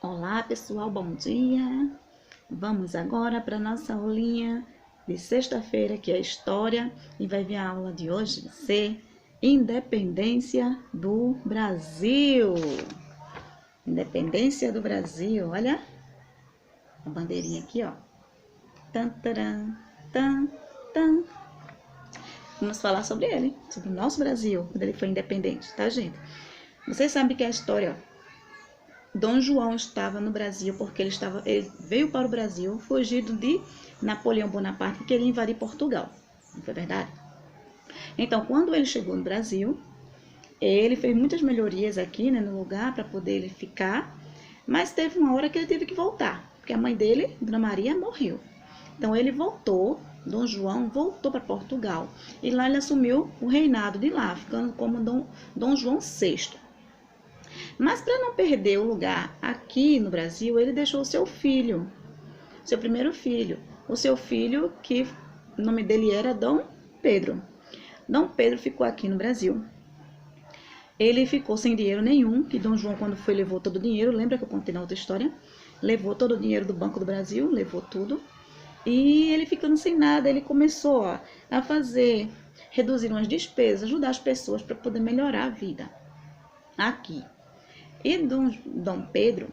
Olá pessoal, bom dia! Vamos agora para a nossa aulinha de sexta-feira, que é História, e vai ver a aula de hoje ser Independência do Brasil. Independência do Brasil, olha a bandeirinha aqui, ó. Tan, taran, tan, tan. Vamos falar sobre ele, sobre o nosso Brasil, quando ele foi independente, tá, gente? Vocês sabem que a história, ó. Dom João estava no Brasil porque ele veio para o Brasil fugido de Napoleão Bonaparte, que queria invadir Portugal. Não foi verdade? Então, quando ele chegou no Brasil, ele fez muitas melhorias aqui, né, no lugar para poder ele ficar, mas teve uma hora que ele teve que voltar, porque a mãe dele, Dona Maria, morreu. Então ele voltou, Dom João voltou para Portugal e lá ele assumiu o reinado de lá, ficando como Dom João VI. Mas para não perder o lugar aqui no Brasil, ele deixou o seu filho, seu primeiro filho. O seu filho, que o nome dele era Dom Pedro. Dom Pedro ficou aqui no Brasil. Ele ficou sem dinheiro nenhum, que Dom João, quando foi, levou todo o dinheiro. Lembra que eu contei na outra história? Levou todo o dinheiro do Banco do Brasil, levou tudo. E ele ficando sem nada, ele começou a reduzir umas despesas, ajudar as pessoas para poder melhorar a vida aqui. E Dom Pedro,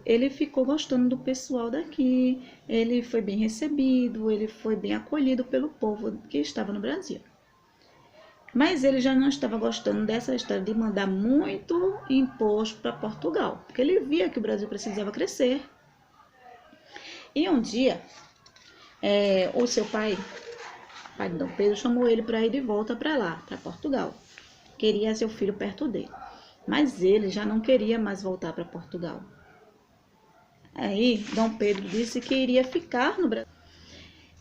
ele ficou gostando do pessoal daqui, ele foi bem recebido, ele foi bem acolhido pelo povo que estava no Brasil. Mas ele já não estava gostando dessa história de mandar muito imposto para Portugal, porque ele via que o Brasil precisava crescer. E um dia, o seu pai de Dom Pedro, chamou ele para ir de volta para lá, para Portugal. Queria seu filho perto dele. Mas ele já não queria mais voltar para Portugal. Aí, Dom Pedro disse que iria ficar no Brasil.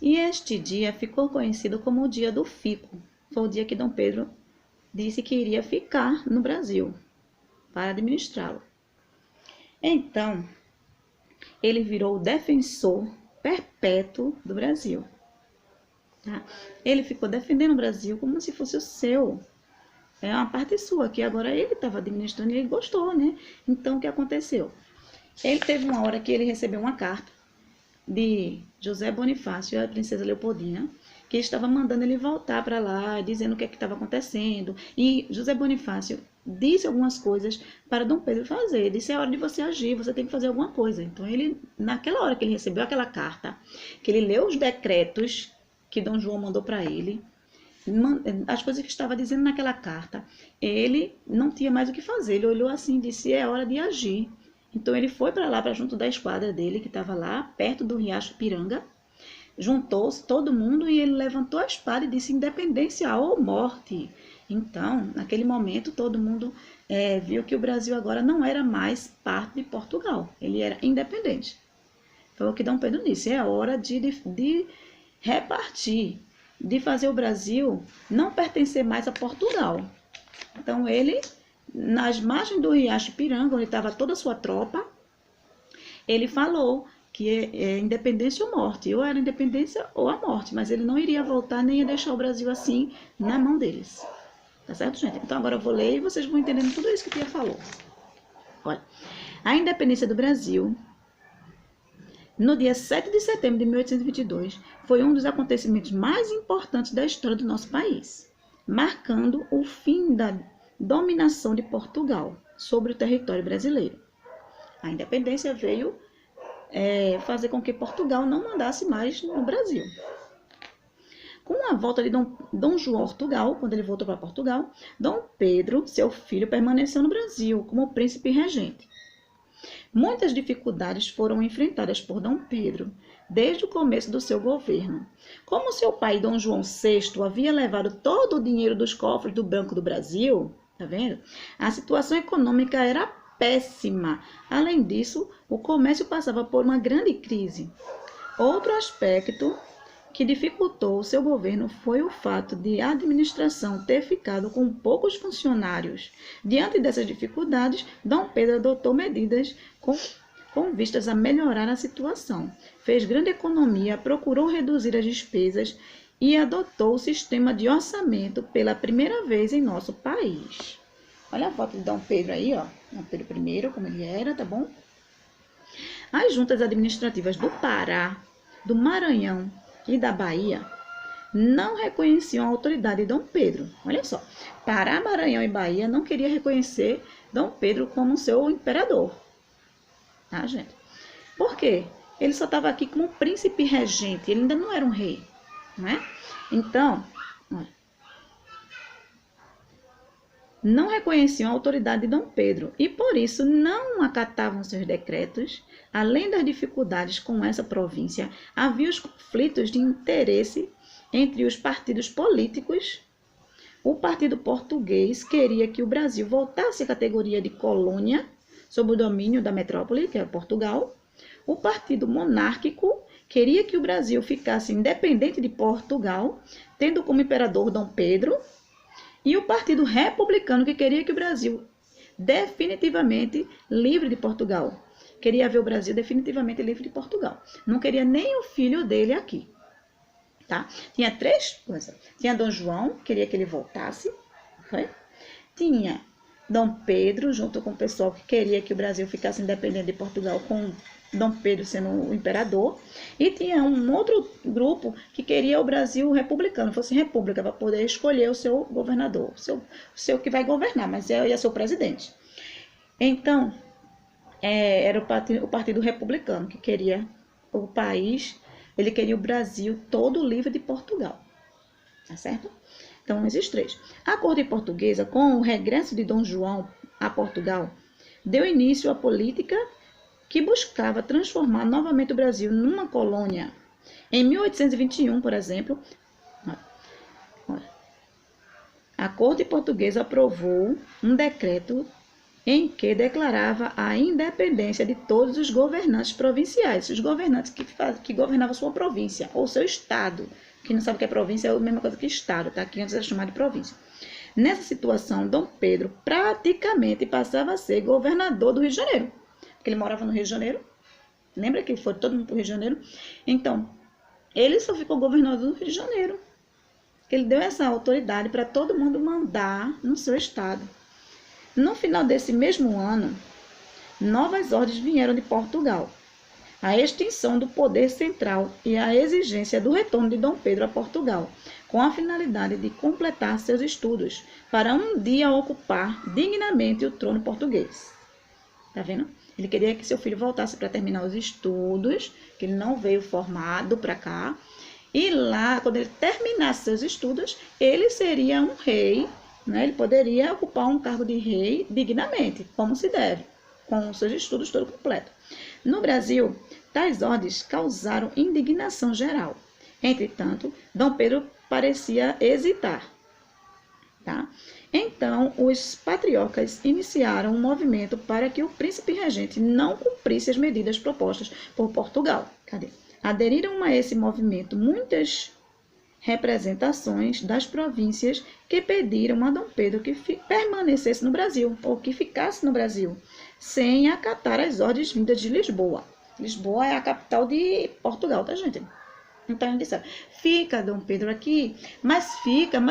E este dia ficou conhecido como o dia do fico. Foi o dia que Dom Pedro disse que iria ficar no Brasil para administrá-lo. Então, ele virou o defensor perpétuo do Brasil. Tá? Ele ficou defendendo o Brasil como se fosse o seu. É uma parte sua, que agora ele estava administrando e ele gostou, né? Então, o que aconteceu? Ele teve uma hora que ele recebeu uma carta de José Bonifácio e a princesa Leopoldina, que estava mandando ele voltar para lá, dizendo o que estava acontecendo. E José Bonifácio disse algumas coisas para Dom Pedro fazer. Ele disse, é hora de você agir, você tem que fazer alguma coisa. Então, ele, naquela hora que ele recebeu aquela carta, que ele leu os decretos que Dom João mandou para ele, as coisas que estava dizendo naquela carta, ele não tinha mais o que fazer. Ele olhou assim e disse, é hora de agir. Então ele foi para lá, para junto da esquadra dele, que estava lá, perto do Riacho Piranga. Juntou-se todo mundo e ele levantou a espada e disse, independência ou morte. Então, naquele momento, todo mundo viu que o Brasil agora não era mais parte de Portugal. Ele era independente. Foi o que Dom Pedro disse, é hora de repartir, de fazer o Brasil não pertencer mais a Portugal. Então ele, nas margens do Riacho Piranga, onde estava toda a sua tropa, ele falou que é independência ou morte, ou era independência ou a morte, mas ele não iria voltar nem ia deixar o Brasil assim na mão deles. Tá certo, gente? Então agora eu vou ler e vocês vão entendendo tudo isso que Pia falou. Olha, a independência do Brasil, no dia 7 de setembro de 1822, foi um dos acontecimentos mais importantes da história do nosso país, marcando o fim da dominação de Portugal sobre o território brasileiro. A independência veio fazer com que Portugal não mandasse mais no Brasil. Com a volta de Dom João Portugal, quando ele voltou para Portugal, Dom Pedro, seu filho, permaneceu no Brasil como príncipe regente. Muitas dificuldades foram enfrentadas por Dom Pedro desde o começo do seu governo. Como seu pai, Dom João VI, havia levado todo o dinheiro dos cofres do Banco do Brasil, tá vendo? A situação econômica era péssima. Além disso, o comércio passava por uma grande crise. Outro aspecto que dificultou o seu governo foi o fato de a administração ter ficado com poucos funcionários. Diante dessas dificuldades, Dom Pedro adotou medidas com vistas a melhorar a situação. Fez grande economia, procurou reduzir as despesas e adotou o sistema de orçamento pela primeira vez em nosso país. Olha a foto de Dom Pedro aí, ó. Dom Pedro I, como ele era, tá bom? As juntas administrativas do Pará, do Maranhão e da Bahia não reconheciam a autoridade de Dom Pedro. Olha só, Pará, Maranhão e Bahia não queria reconhecer Dom Pedro como seu imperador. Tá, gente? Por quê? Ele só estava aqui como um príncipe regente, ele ainda não era um rei, não é? Então, olha, não reconheciam a autoridade de Dom Pedro e, por isso, não acatavam seus decretos. Além das dificuldades com essa província, havia os conflitos de interesse entre os partidos políticos. O partido português queria que o Brasil voltasse à categoria de colônia sob o domínio da metrópole, que era Portugal. O partido monárquico queria que o Brasil ficasse independente de Portugal, tendo como imperador Dom Pedro. E o Partido Republicano, que queria que o Brasil definitivamente livre de Portugal. Queria ver o Brasil definitivamente livre de Portugal. Não queria nem o filho dele aqui. Tá? Tinha três coisas. Tinha Dom João, queria que ele voltasse. Foi? Tinha Dom Pedro, junto com o pessoal que queria que o Brasil ficasse independente de Portugal, com Dom Pedro sendo o imperador, e tinha um outro grupo que queria o Brasil republicano, fosse república, para poder escolher o seu governador, o seu que vai governar, mas ia ser o presidente. Então, era o partido republicano que queria o país, ele queria o Brasil todo livre de Portugal, tá certo? Então, esses três. A corte portuguesa, com o regresso de Dom João a Portugal, deu início à política que buscava transformar novamente o Brasil numa colônia. Em 1821, por exemplo, a corte portuguesa aprovou um decreto em que declarava a independência de todos os governantes provinciais, os governantes que governavam sua província, ou seu estado. Quem não sabe o que é província é a mesma coisa que estado, tá? Que antes era chamado de província. Nessa situação, Dom Pedro praticamente passava a ser governador do Rio de Janeiro, porque ele morava no Rio de Janeiro. Lembra que foi todo mundo para o Rio de Janeiro? Então, ele só ficou governador do Rio de Janeiro. Ele deu essa autoridade para todo mundo mandar no seu estado. No final desse mesmo ano, novas ordens vieram de Portugal. A extinção do poder central e a exigência do retorno de Dom Pedro a Portugal, com a finalidade de completar seus estudos, para um dia ocupar dignamente o trono português. Tá vendo? Ele queria que seu filho voltasse para terminar os estudos, que ele não veio formado para cá. E lá, quando ele terminasse seus estudos, ele seria um rei, né? Ele poderia ocupar um cargo de rei dignamente, como se deve, com os seus estudos todo completo. No Brasil, tais ordens causaram indignação geral. Entretanto, Dom Pedro parecia hesitar. Tá? Então, os patriocas iniciaram um movimento para que o príncipe regente não cumprisse as medidas propostas por Portugal. Aderiram a esse movimento muitas representações das províncias que pediram a Dom Pedro que permanecesse no Brasil, ou que ficasse no Brasil, sem acatar as ordens vindas de Lisboa. Lisboa é a capital de Portugal, tá, gente? Então, ele disse, fica, Dom Pedro, aqui, mas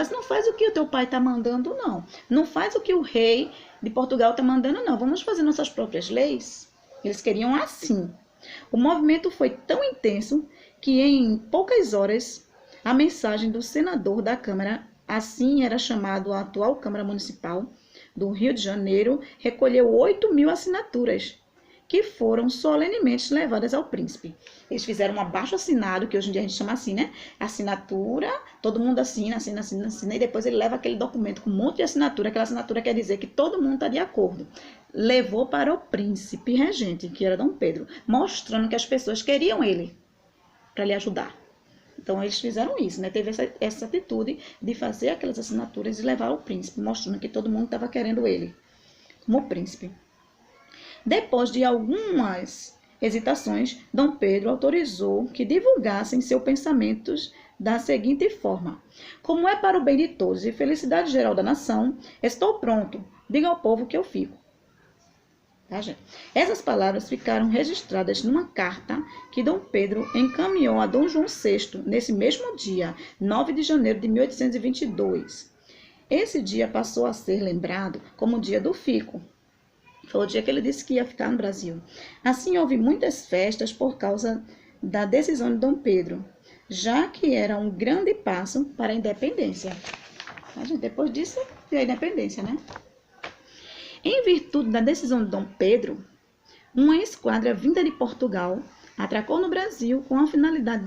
não faz o que o teu pai está mandando, não. Não faz o que o rei de Portugal está mandando, não. Vamos fazer nossas próprias leis. Eles queriam assim. O movimento foi tão intenso que, em poucas horas, a mensagem do senador da Câmara, assim era chamado a atual Câmara Municipal do Rio de Janeiro, recolheu 8.000 assinaturas, que foram solenemente levadas ao príncipe. Eles fizeram um abaixo-assinado, que hoje em dia a gente chama assim, né? Assinatura, todo mundo assina, e depois ele leva aquele documento com um monte de assinatura. Aquela assinatura quer dizer que todo mundo está de acordo. Levou para o príncipe regente, que era Dom Pedro, mostrando que as pessoas queriam ele, para lhe ajudar. Então, eles fizeram isso, né? Teve essa atitude de fazer aquelas assinaturas e levar ao príncipe, mostrando que todo mundo estava querendo ele como príncipe. Depois de algumas hesitações, Dom Pedro autorizou que divulgassem seus pensamentos da seguinte forma: como é para o bem de todos e felicidade geral da nação, estou pronto, diga ao povo que eu fico. Tá, gente? Essas palavras ficaram registradas numa carta que Dom Pedro encaminhou a Dom João VI nesse mesmo dia, 9 de janeiro de 1822. Esse dia passou a ser lembrado como o dia do fico. Foi o dia que ele disse que ia ficar no Brasil. Assim, houve muitas festas por causa da decisão de Dom Pedro, já que era um grande passo para a independência. Depois disso, veio a independência, né? Em virtude da decisão de Dom Pedro, uma esquadra vinda de Portugal atracou no Brasil com a finalidade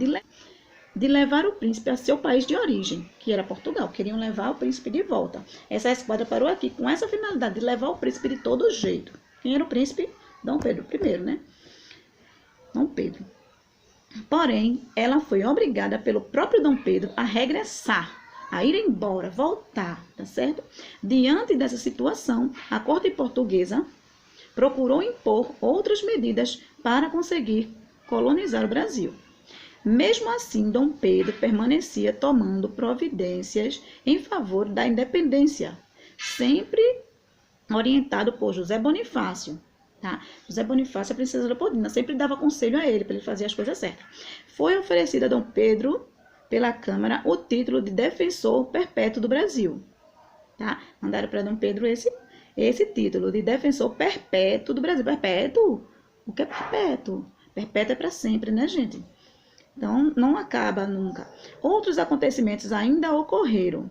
de levar o príncipe a seu país de origem, que era Portugal. Queriam levar o príncipe de volta. Essa esquadra parou aqui com essa finalidade de levar o príncipe de todo jeito. Quem era o príncipe? Dom Pedro I, né? Dom Pedro. Porém, ela foi obrigada pelo próprio Dom Pedro a regressar, a ir embora, voltar, tá certo? Diante dessa situação, a corte portuguesa procurou impor outras medidas para conseguir colonizar o Brasil. Mesmo assim, Dom Pedro permanecia tomando providências em favor da independência, sempre orientado por José Bonifácio. Tá? José Bonifácio, a princesa Leopoldina, sempre dava conselho a ele para ele fazer as coisas certas. Foi oferecido a Dom Pedro, pela Câmara, o título de defensor perpétuo do Brasil. Tá? Mandaram para Dom Pedro esse título de defensor perpétuo do Brasil. Perpétuo? O que é perpétuo? Perpétuo é para sempre, né, gente? Então, não acaba nunca. Outros acontecimentos ainda ocorreram.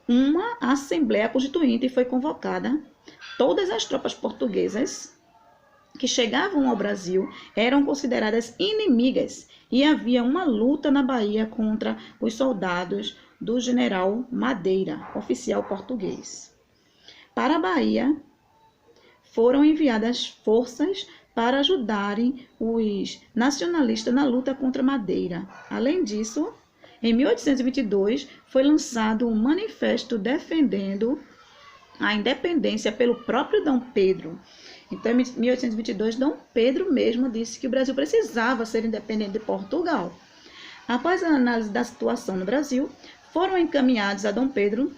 Uma Assembleia Constituinte foi convocada. Todas as tropas portuguesas que chegavam ao Brasil eram consideradas inimigas e havia uma luta na Bahia contra os soldados do general Madeira, oficial português. Para a Bahia, foram enviadas forças para ajudarem os nacionalistas na luta contra Madeira. Além disso, em 1822, foi lançado um manifesto defendendo a independência pelo próprio Dom Pedro. Então, em 1822, Dom Pedro mesmo disse que o Brasil precisava ser independente de Portugal. Após a análise da situação no Brasil, foram encaminhados a Dom Pedro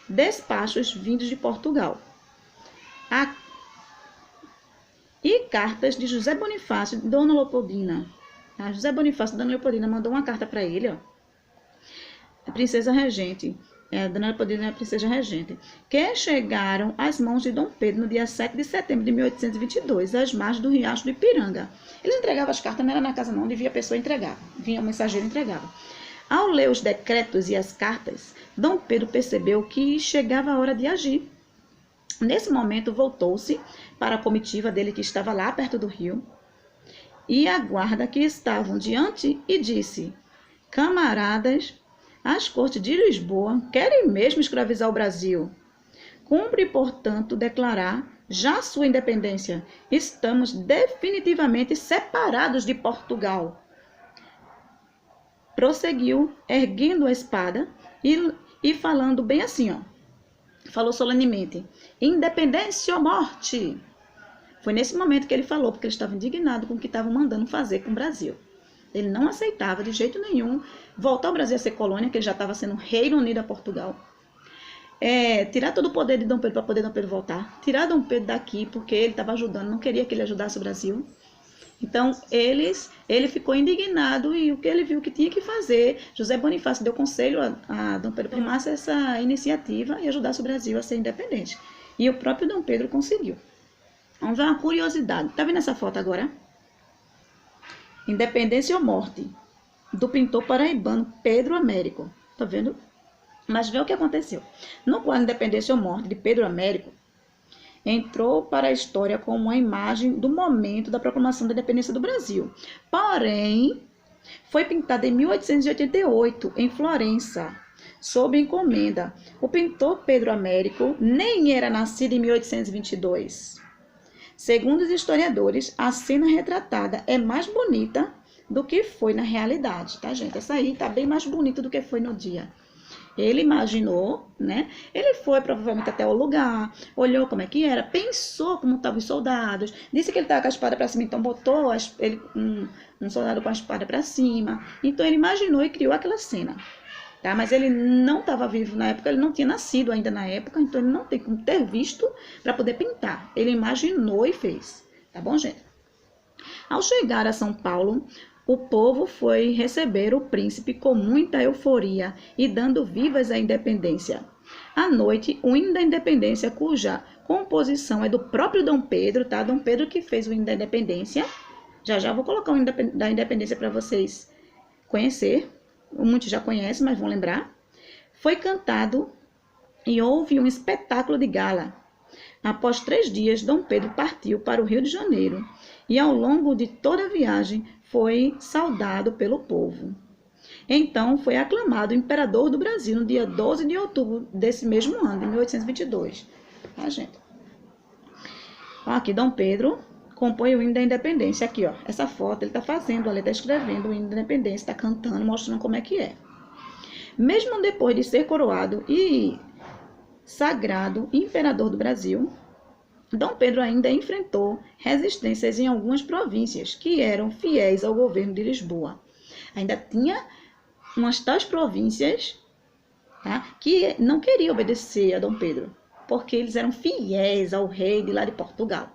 despachos vindos de Portugal e cartas de José Bonifácio e Dona Leopoldina. José Bonifácio e Dona Leopoldina mandou uma carta para ele, a princesa regente. Dona Leopoldina é a princesa regente, que chegaram às mãos de Dom Pedro no dia 7 de setembro de 1822, às margens do Riacho do Ipiranga. Eles entregavam as cartas, não era na casa não, onde via a pessoa entregava, vinha o mensageiro e entregava. Ao ler os decretos e as cartas, Dom Pedro percebeu que chegava a hora de agir. Nesse momento, voltou-se para a comitiva dele que estava lá perto do rio e a guarda que estavam diante e disse: camaradas, as cortes de Lisboa querem mesmo escravizar o Brasil. Cumpre, portanto, declarar já sua independência. Estamos definitivamente separados de Portugal. Prosseguiu, erguendo a espada e falando bem assim, falou solenemente: independência ou morte. Foi nesse momento que ele falou, porque ele estava indignado com o que estavam mandando fazer com o Brasil. Ele não aceitava de jeito nenhum voltar ao Brasil a ser colônia, que ele já estava sendo Reino Unido a Portugal. Tirar todo o poder de Dom Pedro para poder Dom Pedro voltar. Tirar Dom Pedro daqui porque ele estava ajudando, não queria que ele ajudasse o Brasil. Então, ele ficou indignado e o que ele viu que tinha que fazer, José Bonifácio deu conselho a Dom Pedro primasse essa iniciativa e ajudasse o Brasil a ser independente. E o próprio Dom Pedro conseguiu. Vamos ver uma curiosidade. Tá vendo essa foto agora? Independência ou Morte, do pintor paraibano Pedro Américo. Tá vendo? Mas vê o que aconteceu. No quadro Independência ou Morte, de Pedro Américo, entrou para a história como uma imagem do momento da proclamação da independência do Brasil. Porém, foi pintada em 1888, em Florença, sob encomenda. O pintor Pedro Américo nem era nascido em 1822. Segundo os historiadores, a cena retratada é mais bonita do que foi na realidade, tá, gente? Essa aí tá bem mais bonita do que foi no dia. Ele imaginou, né? Ele foi provavelmente até o lugar, olhou como é que era, pensou como estavam os soldados, disse que ele estava com a espada para cima, então botou um soldado com a espada para cima. Então ele imaginou e criou aquela cena. Tá? Mas ele não estava vivo na época, ele não tinha nascido ainda na época, então ele não tem como ter visto para poder pintar. Ele imaginou e fez. Tá bom, gente? Ao chegar a São Paulo, o povo foi receber o príncipe com muita euforia e dando vivas à independência. À noite, o hino da independência, cuja composição é do próprio Dom Pedro, tá? Dom Pedro que fez o hino da independência. Já vou colocar o hino da independência para vocês conhecer. Muitos já conhecem, mas vão lembrar. Foi cantado e houve um espetáculo de gala. Após 3 dias, Dom Pedro partiu para o Rio de Janeiro e, ao longo de toda a viagem, foi saudado pelo povo. Então, foi aclamado imperador do Brasil no dia 12 de outubro desse mesmo ano, de 1822. Tá, gente? Ó, aqui, Dom Pedro compõe o hino da independência. Aqui, ó, essa foto, ele está fazendo, ele está escrevendo o hino da independência, está cantando, mostrando como é que é. Mesmo depois de ser coroado e sagrado imperador do Brasil, Dom Pedro ainda enfrentou resistências em algumas províncias que eram fiéis ao governo de Lisboa. Ainda tinha umas tais províncias, tá, que não queriam obedecer a Dom Pedro, porque eles eram fiéis ao rei de lá de Portugal.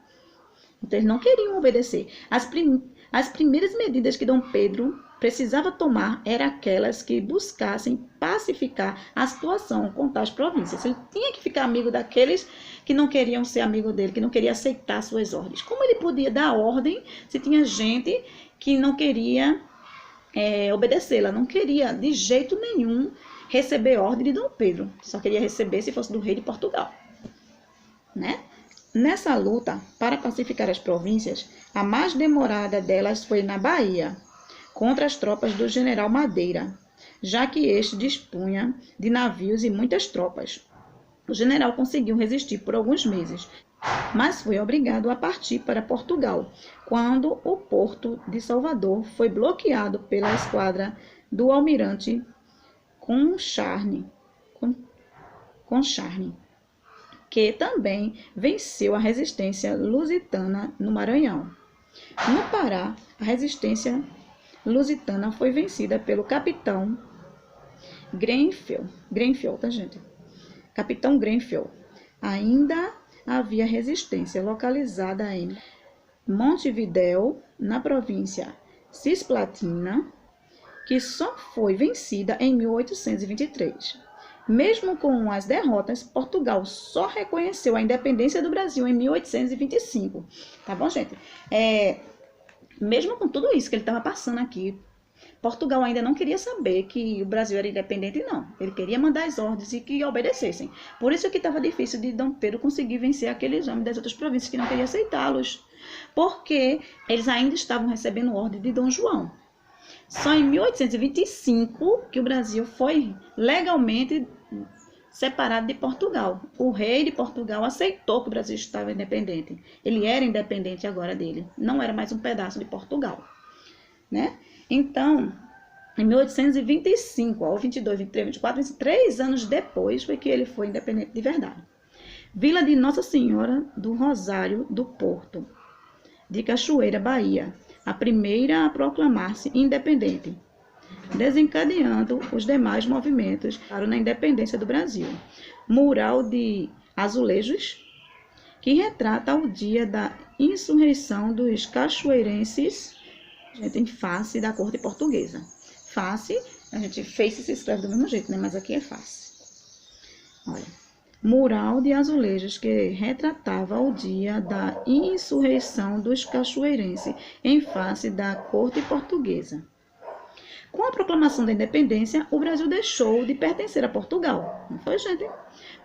Então, eles não queriam obedecer. As primeiras medidas que Dom Pedro precisava tomar eram aquelas que buscassem pacificar a situação com tais províncias. Ele tinha que ficar amigo daqueles que não queriam ser amigo dele, que não queriam aceitar suas ordens. Como ele podia dar ordem se tinha gente que não queria obedecê-la, não queria de jeito nenhum receber ordem de Dom Pedro, só queria receber se fosse do rei de Portugal, né? Nessa luta para pacificar as províncias, a mais demorada delas foi na Bahia, contra as tropas do general Madeira, já que este dispunha de navios e muitas tropas. O general conseguiu resistir por alguns meses, mas foi obrigado a partir para Portugal, quando o porto de Salvador foi bloqueado pela esquadra do almirante Concharne, que também venceu a resistência lusitana no Maranhão. No Pará, a resistência lusitana foi vencida pelo capitão Grenfell, tá, gente? Capitão Grenfell. Ainda havia resistência localizada em Montevidéu, na província Cisplatina, que só foi vencida em 1823. Mesmo com as derrotas, Portugal só reconheceu a independência do Brasil em 1825. Tá bom, gente? Mesmo com tudo isso que ele estava passando aqui, Portugal ainda não queria saber que o Brasil era independente, não. Ele queria mandar as ordens e que obedecessem. Por isso que estava difícil de Dom Pedro conseguir vencer aqueles homens das outras províncias que não queriam aceitá-los. Porque eles ainda estavam recebendo ordem de Dom João. Só em 1825 que o Brasil foi legalmente separado de Portugal. O rei de Portugal aceitou que o Brasil estava independente. Ele era independente agora dele. Não era mais um pedaço de Portugal, né? Então, em 1825, ao 22, 23, 24, 23 anos depois, foi que ele foi independente de verdade. Vila de Nossa Senhora do Rosário do Porto, de Cachoeira, Bahia, a primeira a proclamar-se independente, desencadeando os demais movimentos para na independência do Brasil. Mural de azulejos, que retrata o dia da insurreição dos cachoeirenses, em face da corte portuguesa. Face, a gente face se escreve do mesmo jeito, né? Mas aqui é face. Olha, mural de azulejos que retratava o dia da insurreição dos cachoeirenses em face da corte portuguesa. Com a proclamação da independência, o Brasil deixou de pertencer a Portugal, não foi, gente?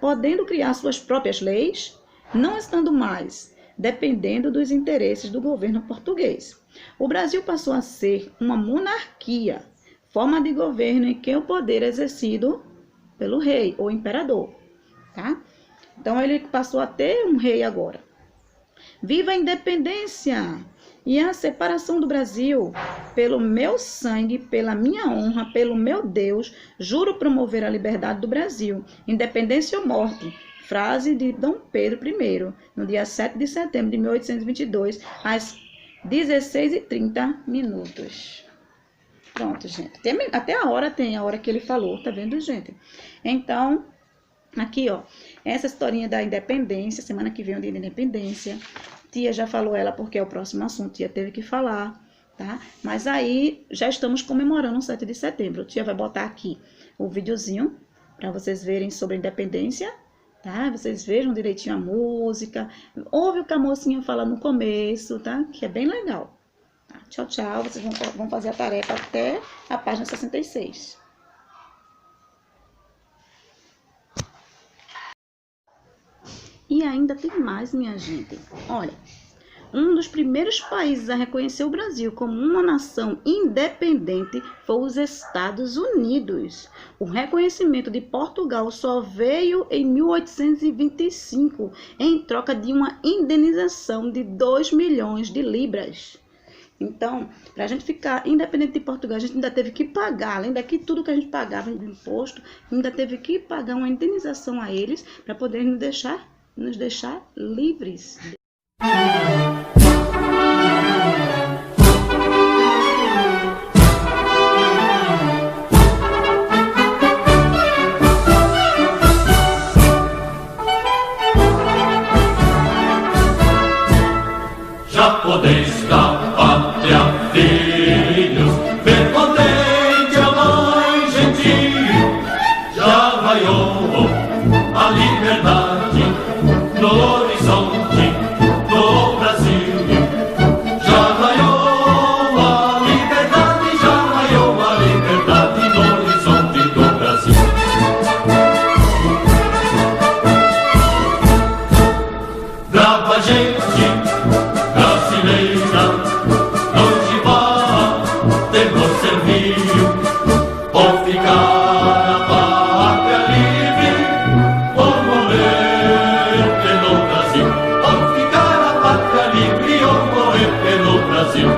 Podendo criar suas próprias leis, não estando mais dependendo dos interesses do governo português. O Brasil passou a ser uma monarquia, forma de governo em que o poder é exercido pelo rei ou imperador, tá? Então, ele passou a ter um rei agora. Viva a independência e a separação do Brasil! Pelo meu sangue, pela minha honra, pelo meu Deus, juro promover a liberdade do Brasil, independência ou morte. Frase de Dom Pedro I, no dia 7 de setembro de 1822, às 16h30. Pronto, gente. Até a hora tem a hora que ele falou, tá vendo, gente? Então, aqui, ó, essa historinha da independência, semana que vem é o dia da independência. Tia já falou ela porque é o próximo assunto, tia teve que falar, tá? Mas aí já estamos comemorando o 7 de setembro. Tia vai botar aqui o videozinho para vocês verem sobre a independência, tá? Vocês vejam direitinho a música, ouve o que a mocinha fala no começo, tá? Que é bem legal. Tá? Tchau, tchau. Vocês vão fazer a tarefa até a página 66. E ainda tem mais, minha gente. Olha, um dos primeiros países a reconhecer o Brasil como uma nação independente foi os Estados Unidos. O reconhecimento de Portugal só veio em 1825, em troca de uma indenização de 2 milhões de libras. Então, para a gente ficar independente de Portugal, a gente ainda teve que pagar, além daqui tudo que a gente pagava de imposto, ainda teve que pagar uma indenização a eles para poder nos deixar livres. Já podeis da pátria, filhos, ver contente a mãe gentil. Já raiou a liberdade no horizonte do Brasil. Já raiou a liberdade, já raiou a liberdade no horizonte do Brasil. Brava gente brasileira, longe vá, temos serviço, ou ficar a pátria livre, ou morrer pelo Brasil, ou ficar a pátria livre, ou morrer pelo Brasil.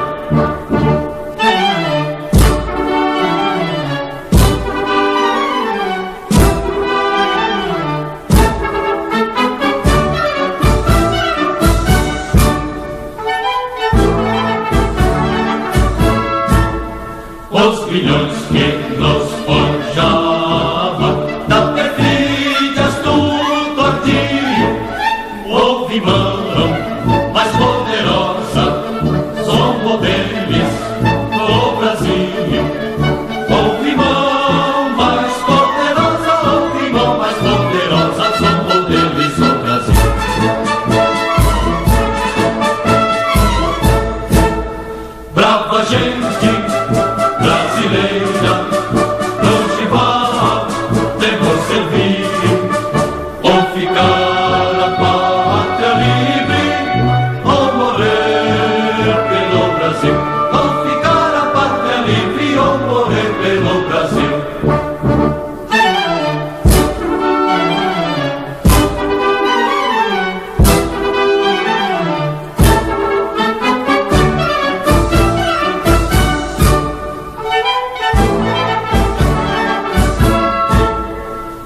Os milhões que nos forjavam da perfídia do tortilho, houve mão mais poderosa, somos deles no Brasil. Houve mão mais poderosa, houve mão mais poderosa, somos deles no Brasil. Brava gente brasileira, longe vá, temos serviço, ou ficar a pátria livre, ou morrer pelo Brasil, ou ficar a pátria livre, ou morrer pelo Brasil.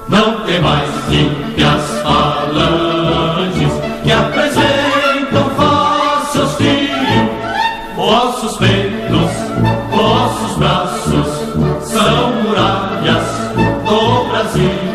Não tem mais ímpias falanges que apresentam falsos tiros. Vossos peitos, vossos braços são muralhas do Brasil.